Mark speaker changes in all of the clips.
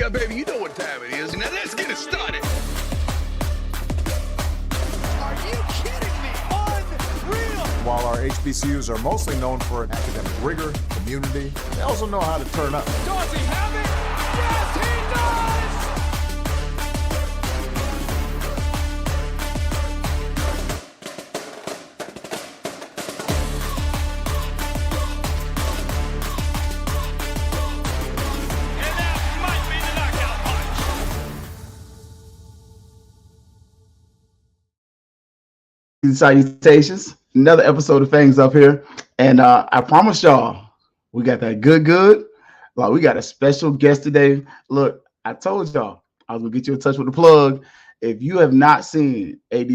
Speaker 1: Yeah, baby, you know what time it is. Now let's get it started.
Speaker 2: Are you kidding me? Unreal!
Speaker 3: While our HBCUs are mostly known for academic rigor, community, they also know how to turn up.
Speaker 2: Does he have it? Yes, he does! And that might be the knockout punch.
Speaker 4: Salutations. Another episode of Fangs up here. And I promise y'all, we got that good. Like, we got a special guest today. Look, I told y'all I was going to get you in touch with the plug. If you have not seen AD,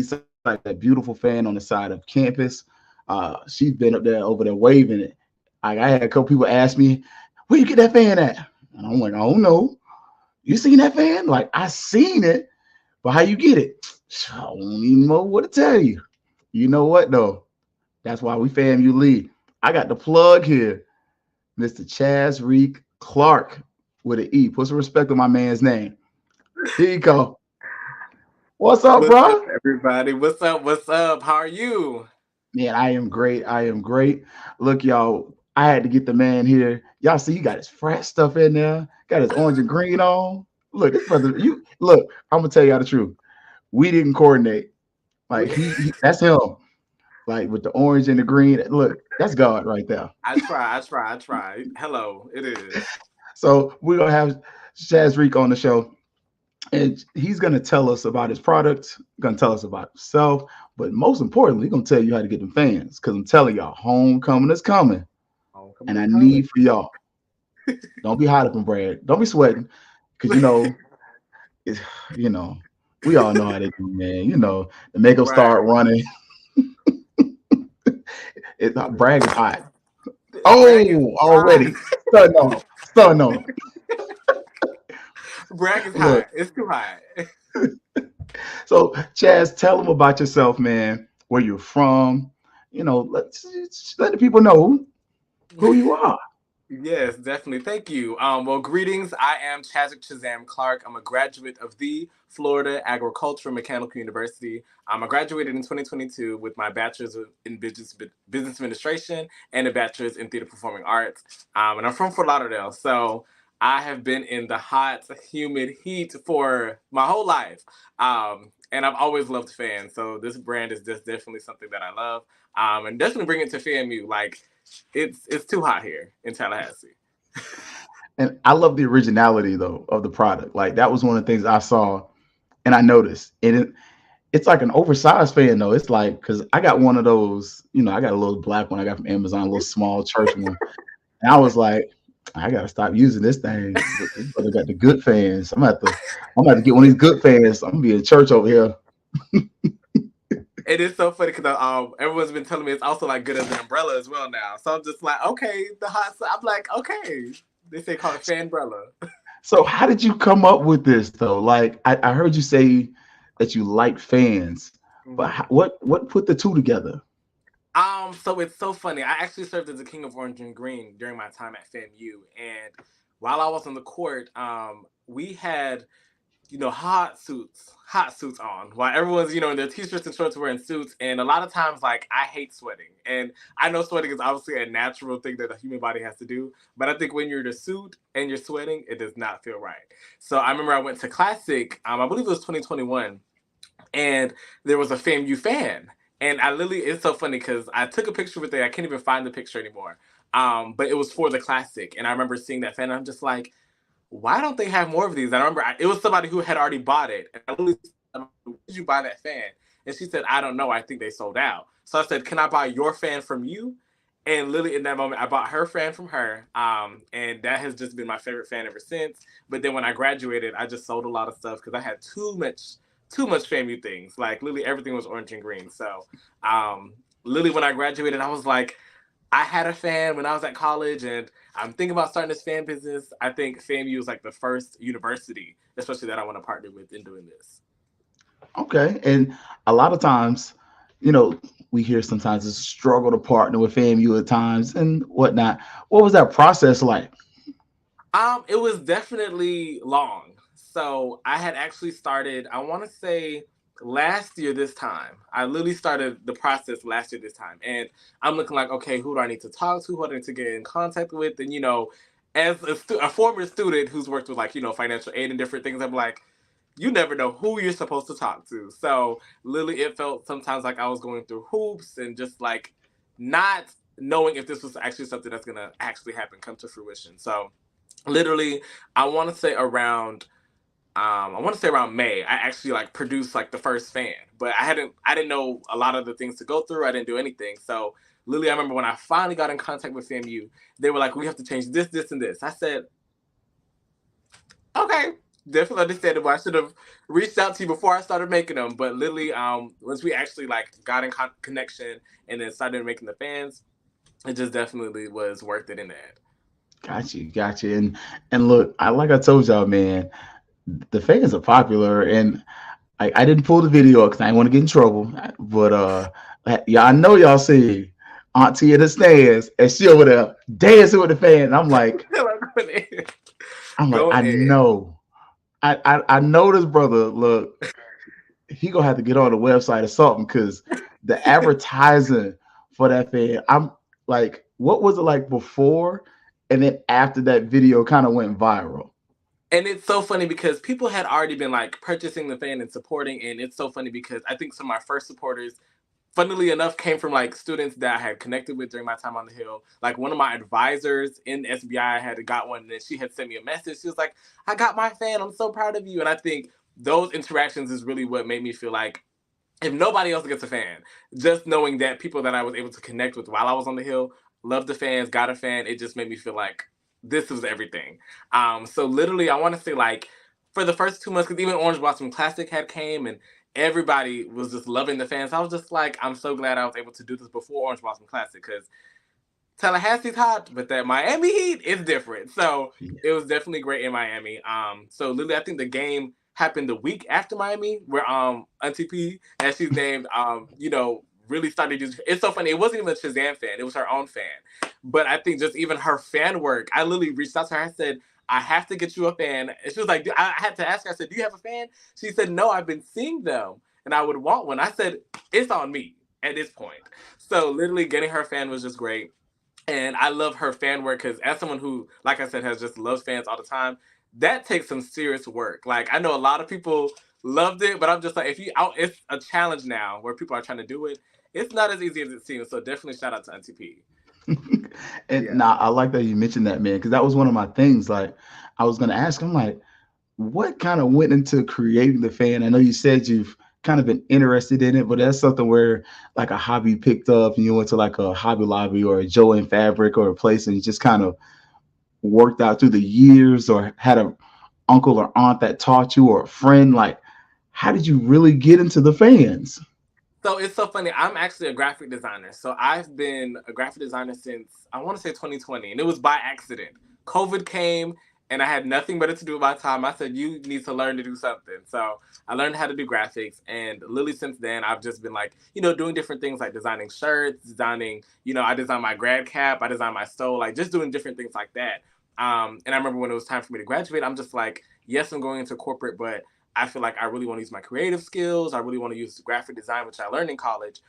Speaker 4: like that beautiful fan on the side of campus, she's been up there over there waving it. I had a couple people ask me, where you get that fan at? And I'm like, I don't know. You seen that fan? Like, I seen it, but how you get it? I don't even know what to tell you. You know what, though? That's why we FAMU lead. I got the plug here, Mr. Chazam Clark with an E. Put some respect on my man's name. Here you go. What's up, bro?
Speaker 5: What's up, everybody? What's up? How are you?
Speaker 4: Man, I am great. Look, y'all, I had to get the man here. Y'all see, you got his frat stuff in there. Got his orange and green on. Look, this brother, look, I'm going to tell y'all the truth. We didn't coordinate. Like, he that's him. Like, with the orange and the green. Look, that's God right there.
Speaker 5: I try. Hello, it is.
Speaker 4: So we're going to have Chazam on the show. And he's going to tell us about his product, going to tell us about himself. But most importantly, he's going to tell you how to get them fans. Because I'm telling y'all, homecoming is coming. And I need for y'all. Don't be hot up and Brad. Don't be sweating. Because, we all know how they do, man. The makeup start running. Bragg is hot. Already. Starting on.
Speaker 5: Bragg is hot. It's too hot.
Speaker 4: So, Chaz, tell them about yourself, man. Where you're from. Let the people know who you are.
Speaker 5: Yes, definitely. Thank you. Well, greetings. I am Chazam Clark. I'm a graduate of the Florida Agricultural Mechanical University. I graduated in 2022 with my bachelor's in business administration and a bachelor's in theater performing arts. And I'm from Fort Lauderdale, so I have been in the hot, humid heat for my whole life. And I've always loved fans. So this brand is just definitely something that I love. And definitely bring it to FAMU. Like, it's too hot here in Tallahassee.
Speaker 4: And I love the originality, though, of the product. Like, that was one of the things I saw and I noticed. And it's like an oversized fan, though. It's like, because I got one of those, I got a little black one I got from Amazon, a little small church one. And I was like, I got to stop using this thing. I got the good fans. I'm going to have to get one of these good fans. I'm going to be in church over here.
Speaker 5: It is so funny because everyone's been telling me it's also like good as an umbrella as well now. So I'm just like, okay, the hot. I'm like, okay. They say call it fanbrella.
Speaker 4: So how did you come up with this though? Like I heard you say that you like fans, but what put the two together?
Speaker 5: So it's so funny. I actually served as a king of orange and green during my time at FAMU, and while I was on the court, we had hot suits on while everyone's, in their t-shirts and shorts wearing suits. And a lot of times, like, I hate sweating. And I know sweating is obviously a natural thing that the human body has to do. But I think when you're in a suit and you're sweating, it does not feel right. So I remember I went to Classic, I believe it was 2021, and there was a FAMU fan. And it's so funny because I took a picture with it. I can't even find the picture anymore. But it was for the Classic. And I remember seeing that fan, and I'm just like, why don't they have more of these? And I remember it was somebody who had already bought it. And I literally said, where did you buy that fan? And she said, I don't know. I think they sold out. So I said, can I buy your fan from you? And literally in that moment, I bought her fan from her. And that has just been my favorite fan ever since. But then when I graduated, I just sold a lot of stuff because I had too much FAMU things. Like, literally everything was orange and green. So literally when I graduated, I was like, I had a fan when I was at college, and I'm thinking about starting this fan business. I think FAMU is like the first university, especially that I want to partner with in doing this.
Speaker 4: Okay. And a lot of times, we hear sometimes it's a struggle to partner with FAMU at times and whatnot. What was that process like?
Speaker 5: It was definitely long. So I had actually started, I want to say last year this time. I literally started the process last year this time. And I'm looking like, okay, who do I need to talk to? Who do I need to get in contact with? And, as a former student who's worked with like, financial aid and different things, I'm like, you never know who you're supposed to talk to. So literally it felt sometimes like I was going through hoops and just like not knowing if this was actually something that's going to actually happen, come to fruition. So literally I want to say around May I actually like produced like the first fan, but I didn't know a lot of the things to go through. I didn't do anything. So literally I remember when I finally got in contact with FAMU, they were like, we have to change this and this. I said, okay, definitely understandable. I should have reached out to you before I started making them, but literally once we actually like got in connection and then started making the fans, it just definitely was worth it in the end.
Speaker 4: Got you. And look, I told y'all, man, the fans are popular, and I didn't pull the video because I didn't want to get in trouble. But yeah, I know y'all see Auntie in the stands, and she over there dancing with the fan. And I'm like,
Speaker 5: Go
Speaker 4: I
Speaker 5: ahead.
Speaker 4: know, I know this brother. Look, he gonna have to get on the website or something because the advertising for that fan. I'm like, what was it like before, and then after that video kind of went viral?
Speaker 5: And it's so funny because people had already been like purchasing the fan and supporting, and it's so funny because I think some of my first supporters, funnily enough, came from like students that I had connected with during my time on the Hill. Like one of my advisors in SBI had got one, and then she had sent me a message. She was like, "I got my fan. I'm so proud of you." And I think those interactions is really what made me feel like if nobody else gets a fan, just knowing that people that I was able to connect with while I was on the Hill loved the fans, got a fan, it just made me feel like this was everything. So literally, I want to say like for the first 2 months, because even Orange Blossom Classic had came and everybody was just loving the fans. I was just like, I'm so glad I was able to do this before Orange Blossom Classic because Tallahassee's hot, but that Miami Heat is different. So it was definitely great in Miami. So literally, I think the game happened the week after Miami, where Auntie P, as she's named, really started using. It's so funny. It wasn't even a Shazam fan; it was her own fan. But I think just even her fan work, I literally reached out to her. I said, "I have to get you a fan." And she was like, "I had to ask her." I said, "Do you have a fan?" She said, "No, I've been seeing them, and I would want one." I said, "It's on me at this point." So literally, getting her fan was just great. And I love her fan work because as someone who, like I said, has just loves fans all the time, that takes some serious work. Like I know a lot of people loved it, but I'm just like, if you out, it's a challenge now where people are trying to do it. It's not as easy as it seems. So definitely shout out to Auntie P.
Speaker 4: And
Speaker 5: Yeah.
Speaker 4: now I like that you mentioned that, man, because that was one of my things. Like, I was gonna ask, I'm like, what kind of went into creating the fan? I know you said you've kind of been interested in it, but that's something where like a hobby picked up and you went to like a Hobby Lobby or a Joe and Fabric or a place and you just kind of worked out through the years or had a uncle or aunt that taught you or a friend. Like, how did you really get into the fans?
Speaker 5: So it's so funny. I'm actually a graphic designer. So I've been a graphic designer since I want to say 2020, and it was by accident. COVID came, and I had nothing better to do with my time. I said, "You need to learn to do something." So I learned how to do graphics, and literally since then, I've just been like, doing different things like designing shirts, designing. I designed my grad cap, I designed my stole, like just doing different things like that. And I remember when it was time for me to graduate, I'm just like, yes, I'm going into corporate, but I feel like I really want to use my creative skills. I really want to use graphic design, which I learned in college.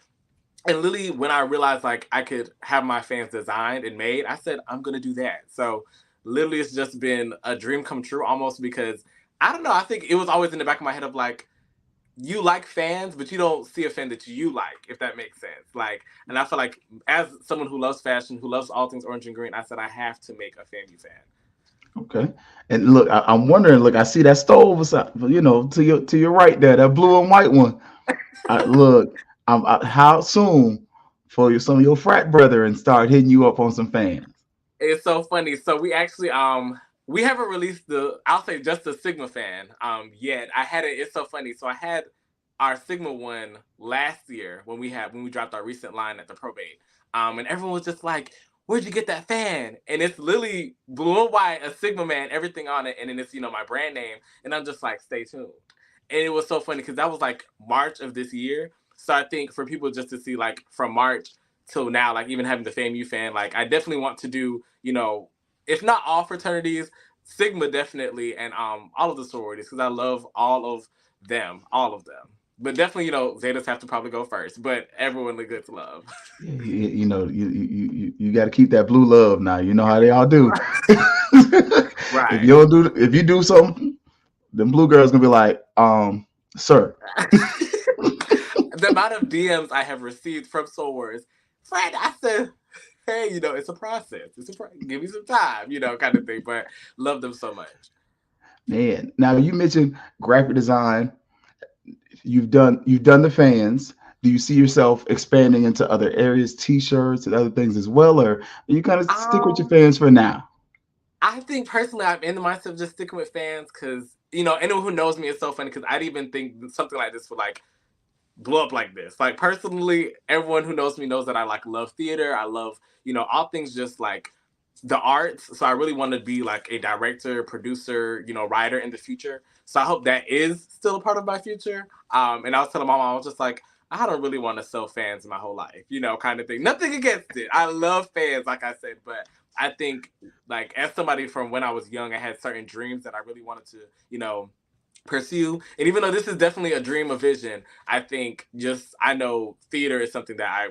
Speaker 5: And literally, when I realized like I could have my fans designed and made, I said I'm gonna do that. So literally, it's just been a dream come true almost because I don't know. I think it was always in the back of my head of like you like fans, but you don't see a fan that you like, if that makes sense. Like, and I feel like as someone who loves fashion, who loves all things orange and green, I said I have to make a FAMU fan.
Speaker 4: Okay. And look, I'm wondering, look, I see that stove beside, to your right there, that blue and white one. Look, how soon for some of your frat brethren start hitting you up on some fans?
Speaker 5: It's so funny. So we actually we haven't released the I'll say just the Sigma fan yet. I had it. It's so funny. So I had our Sigma one last year when we dropped our recent line at the probate. And everyone was just like, "Where'd you get that fan?" And it's literally blue and white, a Sigma man, everything on it, and then it's my brand name. And I'm just like, stay tuned. And it was so funny because that was like March of this year. So I think for people just to see like from March till now, like even having the FAMU fan, like I definitely want to do, if not all fraternities, Sigma definitely, and all of the sororities because I love all of them, But definitely, Zetas have to probably go first. But everyone the good to love.
Speaker 4: You got to keep that blue love now. You know how they all do.
Speaker 5: Right.
Speaker 4: If you do something, them blue girls gonna be like, sir.
Speaker 5: The amount of DMs I have received from sorors, Fred, I said, hey, it's a process. Give me some time, kind of thing. But love them so much.
Speaker 4: Man, now you mentioned graphic design. You've done the fans. Do you see yourself expanding into other areas, t-shirts and other things as well, or you kind of stick with your fans for now?
Speaker 5: I think personally, I'm in the mindset of just sticking with fans because anyone who knows me is so funny because I didn't even think something like this would like blow up like this. Like personally, everyone who knows me knows that I like love theater. I love all things just like the arts. So I really want to be like a director, producer, writer in the future. So I hope that is still a part of my future. And I was telling my mom, I was just like, I don't really want to sell fans my whole life, kind of thing. Nothing against it. I love fans, like I said, but I think like as somebody from when I was young, I had certain dreams that I really wanted to, pursue. And even though this is definitely a dream, a vision, I think I know theater is something that I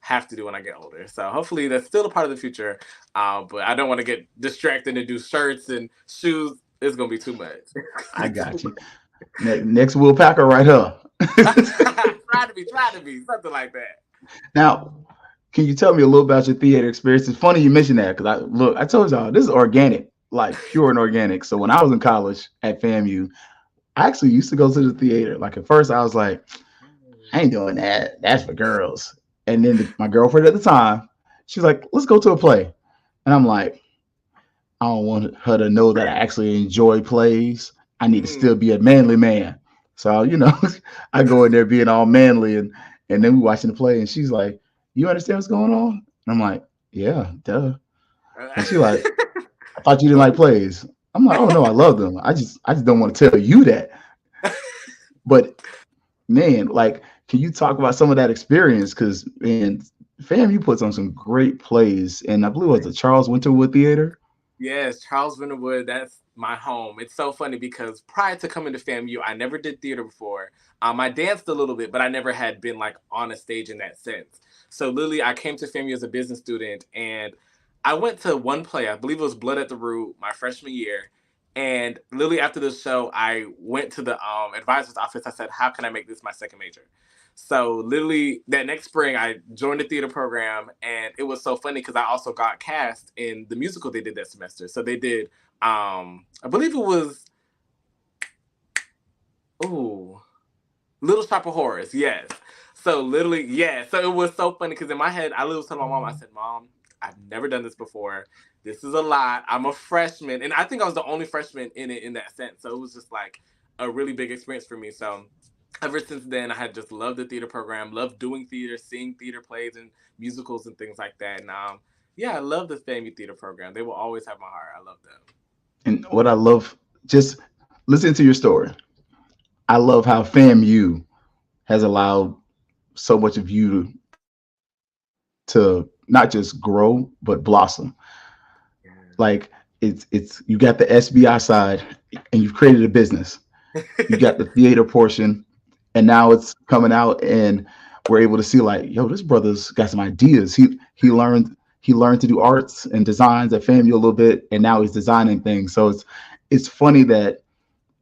Speaker 5: have to do when I get older. So hopefully that's still a part of the future. But I don't want to get distracted and do shirts and shoes. It's gonna be too much.
Speaker 4: I got you. Next Will Packer right here.
Speaker 5: Try to be something like that.
Speaker 4: Now, can you tell me a little about your theater experience? It's funny you mentioned that because I told y'all this is organic, like pure and organic. So when I was in college at FAMU, I actually used to go to the theater. Like at first, I was like, I ain't doing that. That's for girls. And then my girlfriend at the time, she's like, let's go to a play. And I'm like, I don't want her to know that I actually enjoy plays. I need to still be a manly man. So, I go in there being all manly and then we watching the play and she's like, you understand what's going on? And I'm like, yeah, duh. And she's like, I thought you didn't like plays. I'm like, oh no, I love them. I just don't want to tell you that. But man, like, can you talk about some of that experience? Because man, FAMU puts on some great plays, and I believe it was the Charles Winterwood Theater.
Speaker 5: Yes, Charles Winterwood. That's my home. It's so funny because prior to coming to FAMU, I never did theater before. I danced a little bit, but I never had been like on a stage in that sense. So literally, I came to FAMU as a business student, and I went to one play. I believe it was Blood at the Root, my freshman year. And literally after the show, I went to the advisor's office. I said, how can I make this my second major? So literally that next spring, I joined the theater program. And it was so funny because I also got cast in the musical they did that semester. So they did, I believe it was, Little Shop of Horrors. Yes. So literally, yeah. So it was so funny because in my head, I literally told my mom, I said, Mom, I've never done this before. This is a lot. I'm a freshman. And I think I was the only freshman in it in that sense. So it was just like a really big experience for me. So ever since then, I had just loved the theater program, loved doing theater, seeing theater plays and musicals and things like that. And yeah, I love the FAMU theater program. They will always have my heart. I love them.
Speaker 4: And what I love, just listen to your story. I love how FAMU has allowed so much of you to not just grow but blossom. Like it's you got the SBI side and you've created a business. You got the theater portion and now it's coming out and we're able to see like, yo, this brother's got some ideas. He learned to do arts and designs at FAMU a little bit and now he's designing things. So it's funny that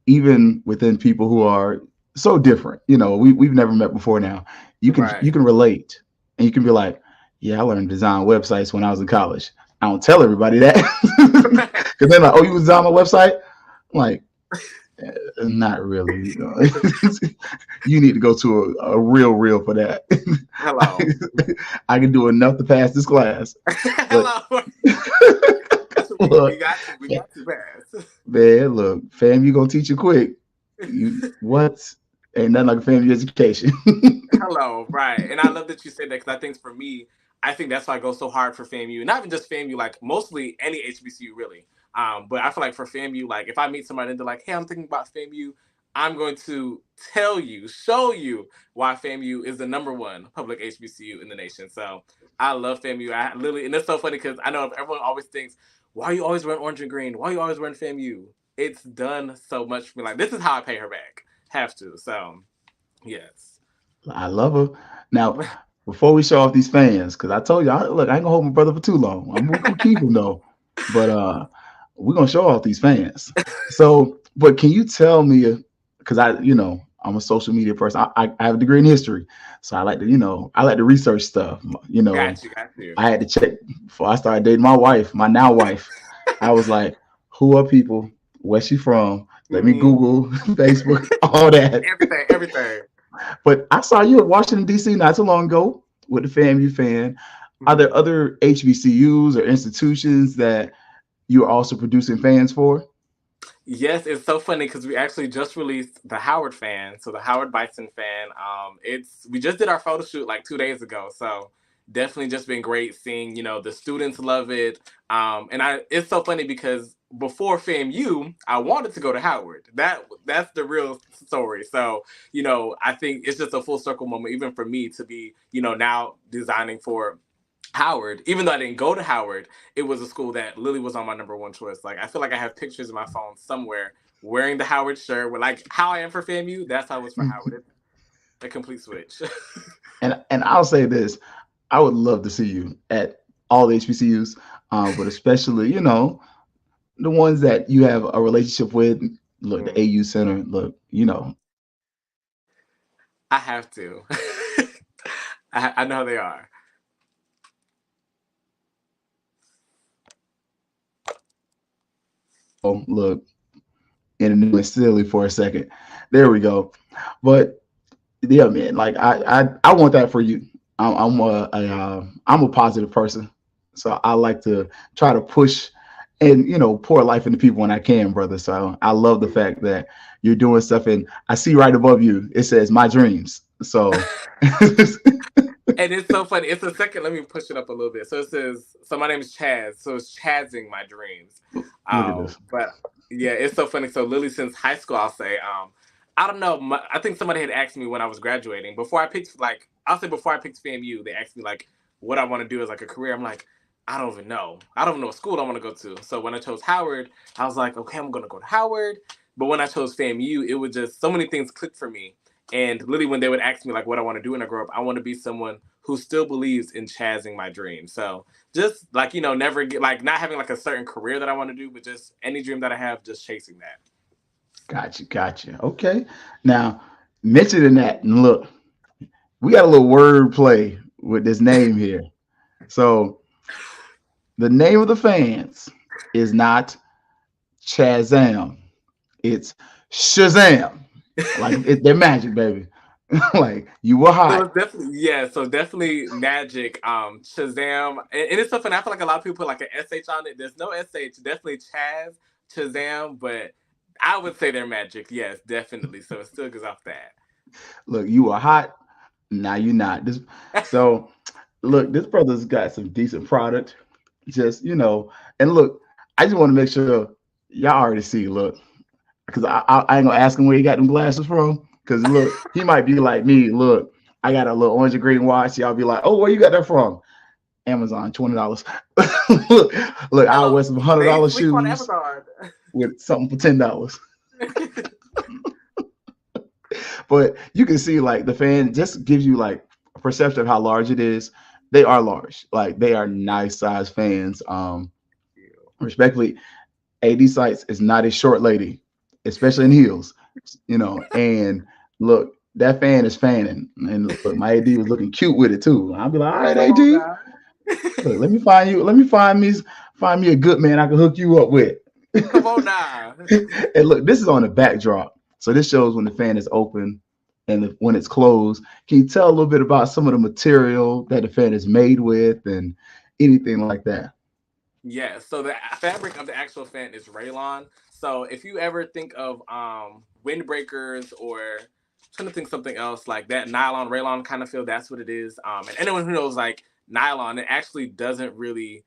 Speaker 4: even within people who are so different, we've never met before now, you can relate and you can be like, yeah, I learned to design websites when I was in college. I don't tell everybody that because they're like, oh, you design my website? I'm like, not really. You need to go to a real for that.
Speaker 5: Hello.
Speaker 4: I can do enough to pass this class.
Speaker 5: Hello. We got to pass.
Speaker 4: Man, look, fam, you gonna teach you quick. What? Ain't nothing like a family education.
Speaker 5: Hello, right. And I love that you said that because I think for me, I think that's why I go so hard for FAMU. Not even just FAMU, like mostly any HBCU really. But I feel like for FAMU, like if I meet somebody and they're like, hey, I'm thinking about FAMU, I'm going to show you why FAMU is the number one public HBCU in the nation. So I love FAMU. And it's so funny because I know everyone always thinks, why are you always wearing orange and green? Why are you always wearing FAMU? It's done so much for me. Like, this is how I pay her back. Have to. So, yes.
Speaker 4: I love her. Now, before we show off these fans, because I told you, look, I ain't gonna hold my brother for too long. I'm gonna keep him though, but we're gonna show off these fans. So, but can you tell me? Because I'm a social media person. I have a degree in history, so I like to research stuff.
Speaker 5: Got you.
Speaker 4: I had to check before I started dating my wife, my now wife. I was like, who are people? Where's she from? Let me Google, Facebook, all that.
Speaker 5: Everything.
Speaker 4: But I saw you at Washington, D.C. not too long ago with the FAMU fan. Are there other HBCUs or institutions that you're also producing fans for?
Speaker 5: Yes, it's so funny because we actually just released the Howard fan, so the Howard Bison fan. We just did our photo shoot like 2 days ago, so definitely just been great seeing the students love it. It's so funny because before FAMU, I wanted to go to Howard. That's the real story. So I think it's just a full circle moment, even for me to be now designing for Howard. Even though I didn't go to Howard, it was a school that Lily was on my number one choice. Like, I feel like I have pictures in my phone somewhere wearing the Howard shirt with like how I am for FAMU. That's how it was for Howard. A complete switch.
Speaker 4: And I'll say this, I would love to see you at all the HBCUs, but especially the ones that you have a relationship with. Look, the AU Center. Look,
Speaker 5: I have to. I know they are.
Speaker 4: Oh, look, and it went silly for a second. There we go. But yeah, man, like I want that for you. I'm a positive person, so I like to try to push and pour life into people when I can, brother. So I love the fact that you're doing stuff, and I see right above you it says "My Dreams." So.
Speaker 5: And it's so funny. It's a second. Let me push it up a little bit. So it says, so my name is Chaz. So it's Chazing my dreams.
Speaker 4: Look at this.
Speaker 5: But yeah, it's so funny. So Lily, since high school, I'll say, I don't know. I think somebody had asked me when I was graduating. Before I picked FAMU, they asked me like what I want to do as like a career. I'm like, I don't even know. I don't even know what school I want to go to. So when I chose Howard, I was like, okay, I'm going to go to Howard. But when I chose FAMU, it was just so many things clicked for me. And literally, when they would ask me like what I want to do when I grow up, I want to be someone who still believes in chasing my dreams. So just like never get like not having like a certain career that I want to do, but just any dream that I have, just chasing that.
Speaker 4: Gotcha. Okay. Now, mentioning that, and look, we got a little word play with this name here. So the name of the fans is not Chazam, it's Shazam. Like they're magic, baby. Like you were hot.
Speaker 5: So definitely magic. Shazam, and it's so funny. I feel like a lot of people put like an SH on it. There's no SH. Definitely Shazam, but I would say they're magic. Yes, definitely. So it still goes off that.
Speaker 4: Look, you were hot. Now you're not. So look, this brother's got some decent product. Just and look, I just want to make sure y'all already see. Look, because I ain't gonna ask him where he got them glasses from. Because look, he might be like me. Look, I got a little orange and green watch. Y'all be like, oh, where you got that from? Amazon, $20. look, I'll wear some $100 shoes with something for $10. But you can see like the fan just gives you like a perception of how large it is. They are large, like they are nice size fans. Respectfully, AD Sites is not a short lady, especially in heels, and look, that fan is fanning. And look, my AD was looking cute with it too. I'll be like, all right, AD, look, let me find you. Let me find me a good man I can hook you up with.
Speaker 5: Come on now.
Speaker 4: And look, this is on the backdrop. So this shows when the fan is open and when it's closed. Can you tell a little bit about some of the material that the fan is made with and anything like that?
Speaker 5: Yeah, so the fabric of the actual fan is rayon. So if you ever think of windbreakers or trying to think something else like that nylon rayon kind of feel, that's what it is. And anyone who knows like nylon, it actually doesn't really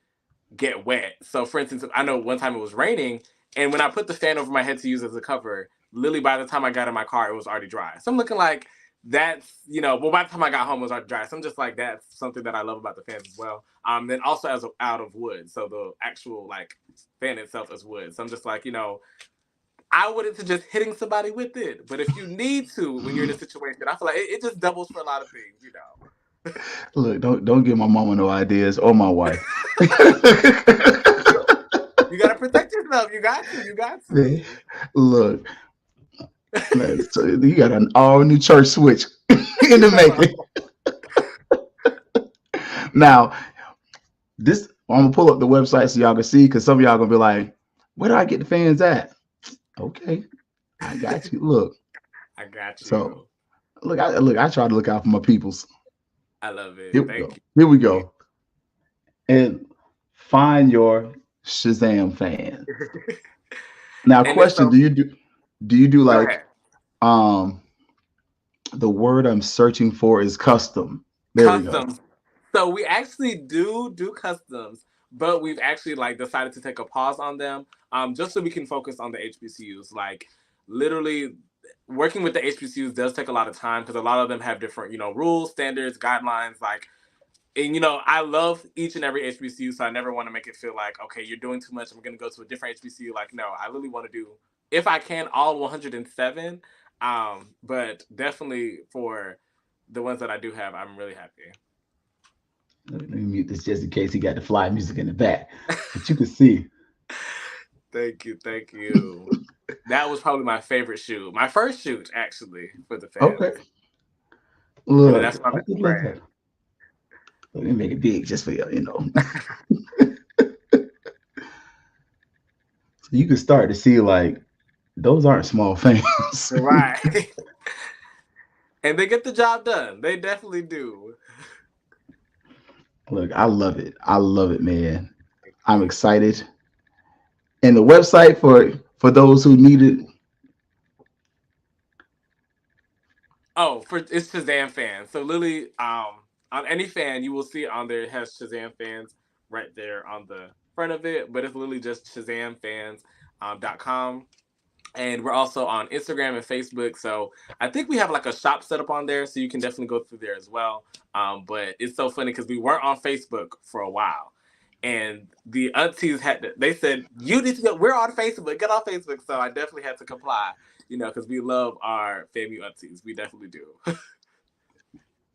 Speaker 5: get wet. So for instance, I know one time it was raining, and when I put the fan over my head to use as a cover, literally by the time I got in my car, it was already dry. So I'm looking like, that's, you know, well, by the time I got home, it was already dry. So I'm just like, that's something that I love about the fans as well. Then also out of wood. So the actual like fan itself is wood. So I'm just like, you know, I wouldn't suggest hitting somebody with it. But if you need to, when you're in a situation, I feel like it just doubles for a lot of things, you know.
Speaker 4: Look, don't give my mama no ideas or my wife.
Speaker 5: You got to protect yourself. You got to.
Speaker 4: Man, look, man, so you got an all new church switch in the making. Now, this I'm gonna pull up the website so y'all can see, because some of y'all gonna be like, where do I get the fans at? Okay, I got you. Look,
Speaker 5: I got you.
Speaker 4: So I try to look out for my peoples.
Speaker 5: I love it.
Speaker 4: Here we go. And find your Shazam fans. Now, question: do you do like the word I'm searching for is custom? There we go.
Speaker 5: So we actually do customs, but we've actually like decided to take a pause on them, just so we can focus on the HBCUs. Like literally, working with the HBCUs does take a lot of time because a lot of them have different, you know, rules, standards, guidelines. Like, and you know, I love each and every HBCU, so I never want to make it feel like, okay, you're doing too much, I'm going to go to a different HBCU. Like, no, I really want to do, if I can, all 107. But definitely for the ones that I do have, I'm really happy.
Speaker 4: Let me mute this just in case he got the fly music in the back, but you can see.
Speaker 5: Thank you. That was probably my favorite shoot. My first shoot, actually, for the fans.
Speaker 4: Okay. Look,
Speaker 5: that's my brand.
Speaker 4: Let me make it big just for you know. So you can start to see like those aren't small fans.
Speaker 5: Right. And they get the job done. They definitely do.
Speaker 4: Look, I love it. I love it, man. I'm excited. And the website for those who need it.
Speaker 5: Oh, it's Chazam Fans. So literally, on any fan, you will see it on there. It has Chazam Fans right there on the front of it, but it's literally just ShazamFans.com. And we're also on Instagram and Facebook. So I think we have like a shop set up on there, so you can definitely go through there as well. But it's so funny because we weren't on Facebook for a while. And the aunties they said, you need to go, we're on Facebook, get on Facebook. So I definitely had to comply, you know, because we love our FAMU aunties. We definitely do.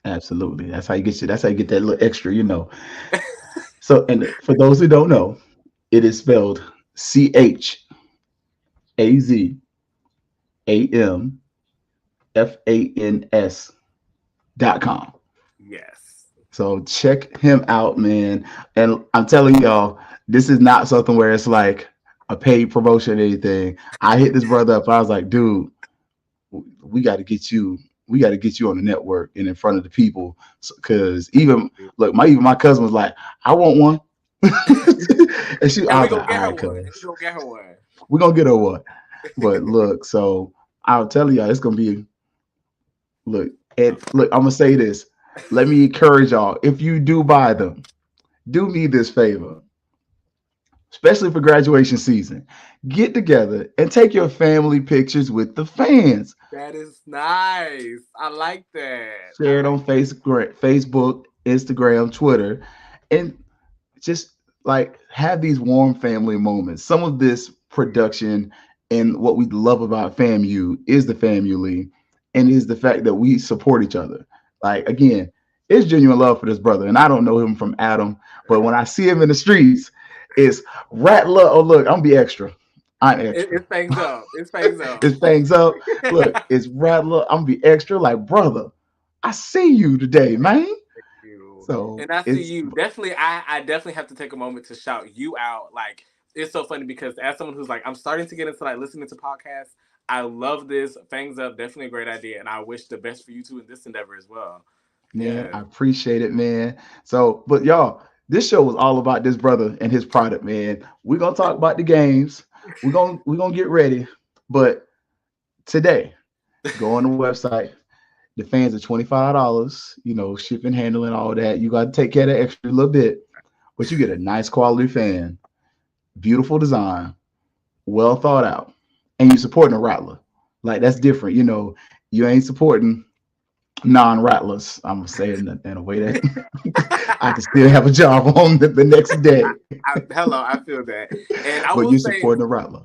Speaker 4: Absolutely. That's how you get that little extra, you know. So, and for those who don't know, it is spelled CHAZAMFANS.com.
Speaker 5: Yes.
Speaker 4: So check him out, man. And I'm telling y'all, this is not something where it's like a paid promotion or anything. I hit this brother up. I was like, dude, we got to get you on the network and in front of the people. Because even my cousin was like, I want one. And she, I was like, all right, cuz. We're gonna get her one. But look, so I'll tell y'all, it's gonna be look, I'm gonna say this. Let me encourage y'all. If you do buy them, do me this favor, especially for graduation season. Get together and take your family pictures with the fans.
Speaker 5: That is nice. I like that.
Speaker 4: Share it on Facebook, Instagram, Twitter, and just like have these warm family moments. Some of this production and what we love about FAMU is the family and is the fact that we support each other. Like, again, it's genuine love for this brother. And I don't know him from Adam, but when I see him in the streets, it's rat love. Oh, look, I'm gonna be extra. I'm extra.
Speaker 5: It's Fangs up. It's Fangs up.
Speaker 4: It's Fangs up. Look, it's rat love. I'm gonna be extra. Like, brother, I see you today, man. So,
Speaker 5: and I see you. Definitely, I definitely have to take a moment to shout you out. Like, it's so funny because as someone who's like, I'm starting to get into like listening to podcasts, I love this. Fangs up, definitely a great idea. And I wish the best for you two in this endeavor as well.
Speaker 4: Yeah, I appreciate it, man. So, but y'all, this show was all about this brother and his product, man. We're gonna talk about the games. We're gonna get ready. But today, go on the website. The fans are $25, you know, shipping, handling, all that. You got to take care of that extra little bit, but you get a nice quality fan, beautiful design, well thought out, and you're supporting a rattler. Like, that's different. You know, you ain't supporting non-rattlers. I'm gonna say it in a way that I can still have a job on the next day.
Speaker 5: Hello, I feel that. And I
Speaker 4: But
Speaker 5: will
Speaker 4: you
Speaker 5: say,
Speaker 4: supporting the rattler.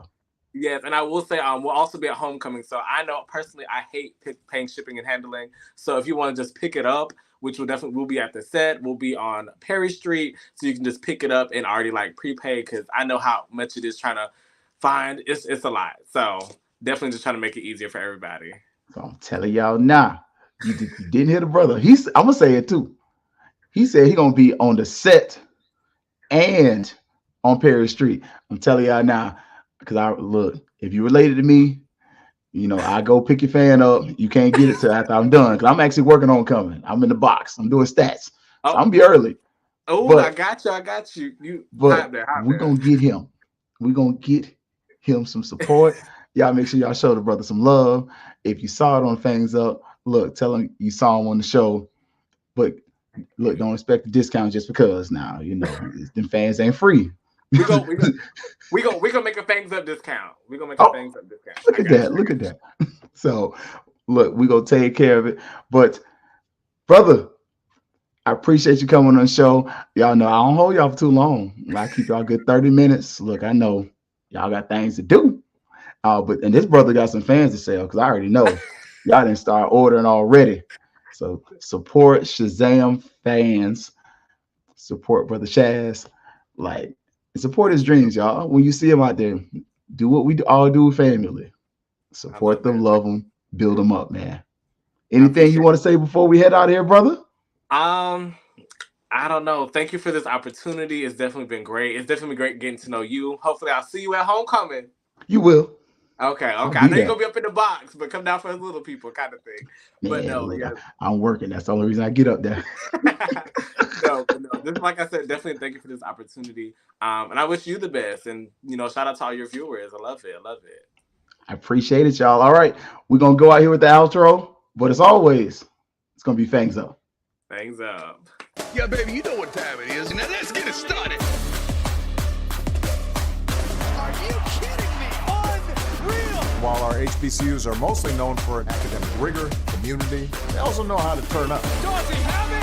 Speaker 5: yes, and I will say we'll also be at homecoming. So I know personally I hate paying shipping and handling. So if you want to just pick it up, which will be at the set, we'll be on Perry Street, so you can just pick it up and already like prepay, because I know how much it is trying to find. It's a lot. So definitely just trying to make it easier for everybody.
Speaker 4: So I'm telling y'all now, you didn't hear the brother. I'm gonna say it too. He said he gonna be on the set and on Perry Street. I'm telling y'all now, because if you related to me, I go pick your fan up. You can't get it till after I'm done, because I'm actually working on coming. I'm in the box. I'm doing stats. So I'm gonna be early.
Speaker 5: Oh, I got you.
Speaker 4: But we're gonna get him. We're gonna get him some support. Y'all make sure y'all show the brother some love. If you saw it on Fangs Up, look, tell him you saw him on the show. But look, don't expect a discount just because now, them fans ain't free.
Speaker 5: We gonna make a Fangs Up discount. We gonna make a Fangs Up discount.
Speaker 4: Look at that. So look, we gonna take care of it. But brother, I appreciate you coming on the show. Y'all know I don't hold y'all for too long. I keep y'all good 30 minutes. Look, I know y'all got things to do. And this brother got some fans to sell, because I already know y'all didn't start ordering already. So support Shazam Fans. Support Brother Chaz. Like, support his dreams, y'all. When you see him out there, do what we all do with family. Support them, love them, build them up, man. Anything you want to say before we head out of here, brother?
Speaker 5: I don't know. Thank you for this opportunity. It's definitely been great. It's definitely great getting to know you. Hopefully I'll see you at homecoming.
Speaker 4: You will.
Speaker 5: Okay. I know you're gonna be up in the box, but come down for the little people kind of thing.
Speaker 4: Man, but no, I'm working. That's the only reason I get up there.
Speaker 5: No. Just like I said, definitely thank you for this opportunity. And I wish you the best. And shout out to all your viewers. I love it.
Speaker 4: I appreciate it, y'all. All right, we're gonna go out here with the outro, but as always, it's gonna be Fangs Up.
Speaker 5: Fangs Up.
Speaker 1: Yeah, baby, you know what time it is. Now let's get it started.
Speaker 2: Are you kidding me? Unreal!
Speaker 3: While our HBCUs are mostly known for academic rigor, community, they also know how to turn up.
Speaker 2: Does he have it?